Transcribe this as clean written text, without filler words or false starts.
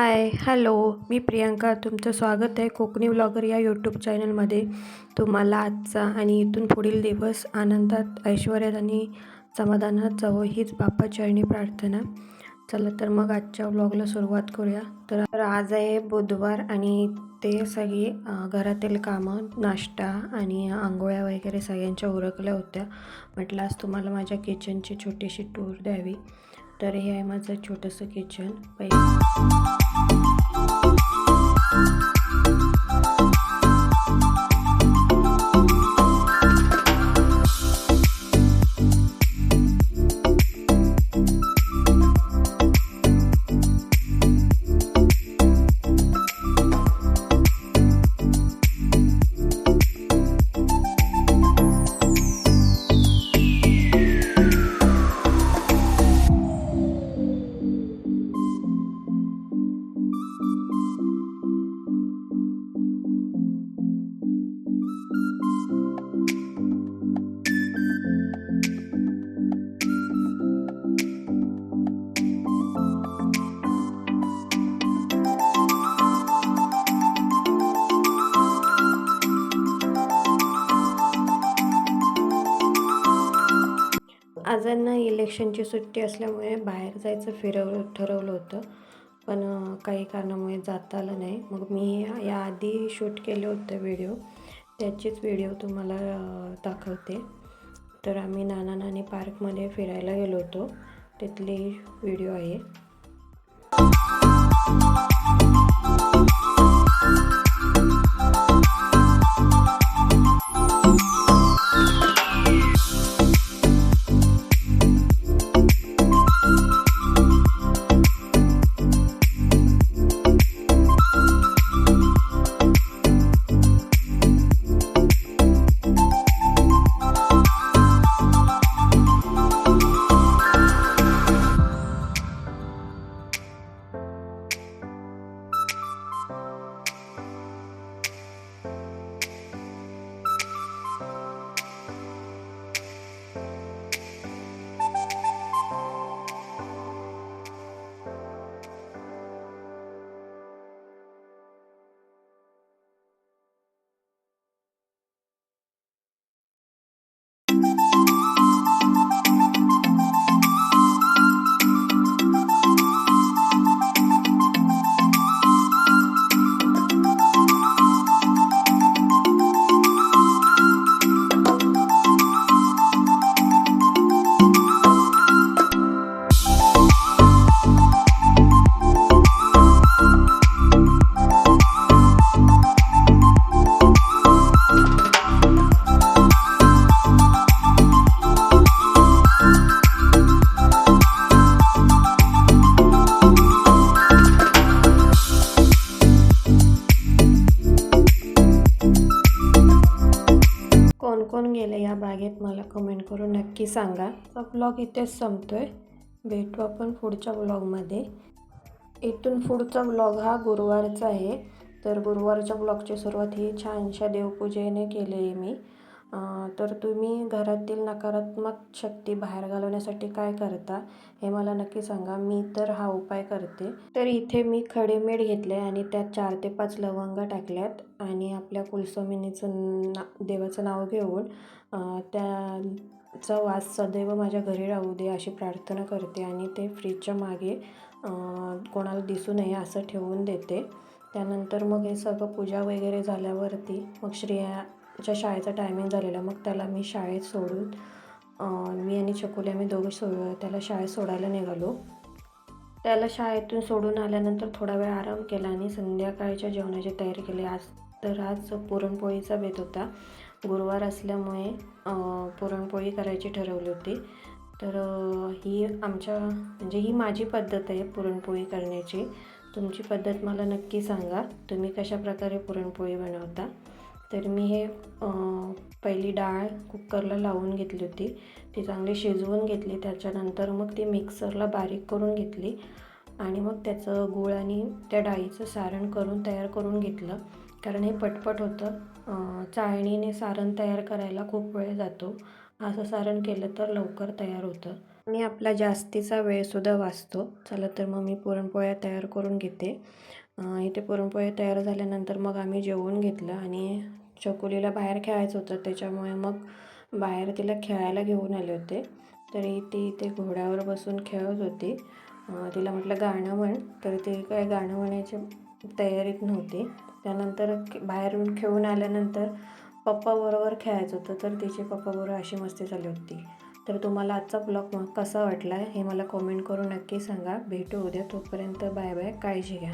हाय, hello. मी प्रियांका. तुमचं स्वागत आहे कोकणी व्लॉगर या यूट्यूब चॅनलमध्ये. तुम्हाला आजचा आणि इथून पुढील दिवस आनंदात, ऐश्वर्यात आणि समाधानात जावो हीच बाप्पाचरणी प्रार्थना. चला तर मग आजच्या व्लॉगला सुरुवात करूया. तर आज आहे बुधवार आणि ते सगळी घरातील कामं, नाश्ता आणि आंघोळ्या वगैरे सगळ्यांच्या उरकल्या होत्या. म्हटलं आज तुम्हाला माझ्या किचनची छोटीशी टूर द्यावी. तर हे आहे माझं छोटंसं किचन. आज ना इलेक्शनची सुट्टी असल्यामुळे बाहेर जायचं ठरवलं होतं, पण काही कारणामुळे जाता आलं नाही. मग मी याआधी शूट केले होते व्हिडिओ, त्याचीच व्हिडिओ तुम्हाला दाखवते. तर आम्ही नाना नानी पार्कमध्ये फिरायला गेलो होतो, तिथली व्हिडिओ आहे. कोण कोण गेले या बागेत मला कमेंट करून नक्की सांगा. ब्लॉग इथेच संपतोय. भेटू आपण पुढच्या ब्लॉगमध्ये. इथून पुढचा ब्लॉग हा गुरुवारचा आहे. तर गुरुवारच्या ब्लॉगची सुरुवात ही छानशा देवपूजेने केली आहे मी. तर तुम्ही घरातील नकारात्मक शक्ती बाहेर घालवण्यासाठी काय करता हे मला नक्की सांगा. मी तर हा उपाय करते. तर इथे मी खडे मीठ घेतले आणि त्यात 4 ते 5 लवंगा टाकल्यात आणि आपल्या कुलस्वामिनीचं देवाचं नाव घेऊन त्याचा वास सदैव माझ्या घरी राहू दे अशी प्रार्थना करते आणि ते फ्रीजच्या मागे कोणाला दिसू नये असं ठेवून देते. त्यानंतर मग हे सगळं पूजा वगैरे झाल्यावरती मग श्रेयाच्या शाळेचा टायमिंग झालेला. मग त्याला मी शाळेत सोडून मी आणि चकुली आम्ही दोघं त्याला शाळेत सोडायला निघालो. त्याला शाळेतून सोडून आल्यानंतर थोडा वेळ आराम केला आणि संध्याकाळच्या जेवणाची तयारी केली. आज पुरणपोळीचा बेत होता. गुरुवार असल्यामुळे पुरणपोळी करायची ठरवली होती. तर ही माझी पद्धत आहे पुरणपोळी करण्याची. तुमची पद्धत मला नक्की सांगा. तुम्ही कशाप्रकारे पुरणपोळी बनवता. तर मी हे पहिली डाळ कुकरला लावून घेतली होती. ती चांगली शिजवून घेतली. त्याच्यानंतर मग ती मिक्सरला बारीक करून घेतली आणि मग त्याचं गूळ आणि त्या डाळीचं सारण तयार करून घेतलं. कारण हे पटपट होतं. चाळणीने सारण तयार करायला खूप वेळ जातो. असं सारण केलं तर लवकर तयार होतं. आणि आपला जास्तीचा वेळसुद्धा वाचतो. चला तर मग मी पुरणपोळ्या तयार करून घेते. इथे पुरणपोळ्या तयार झाल्यानंतर मग आम्ही जेवून घेतलं आणि चकोलीला बाहेर खेळायचं होतं, त्याच्यामुळे मग बाहेर तिला खेळायला घेऊन आले होते. तरी ती इथे घोड्यावर बसून खेळत होती. तिला म्हटलं गाणं म्हण, तर ती काय गाणं म्हणायची तयारीत नव्हती. त्यानंतर बाहेरून खेळून आल्यानंतर पप्पाबरोबर खेळायचं होतं, तर तिची पप्पाबरोबर अशी मस्ती चालू होती. तर तुम्हाला आजचा ब्लॉग कसा वाटला हे मला कॉमेंट करून नक्की सांगा. भेटू उद्या, तोपर्यंत बाय बाय, काळजी घ्या.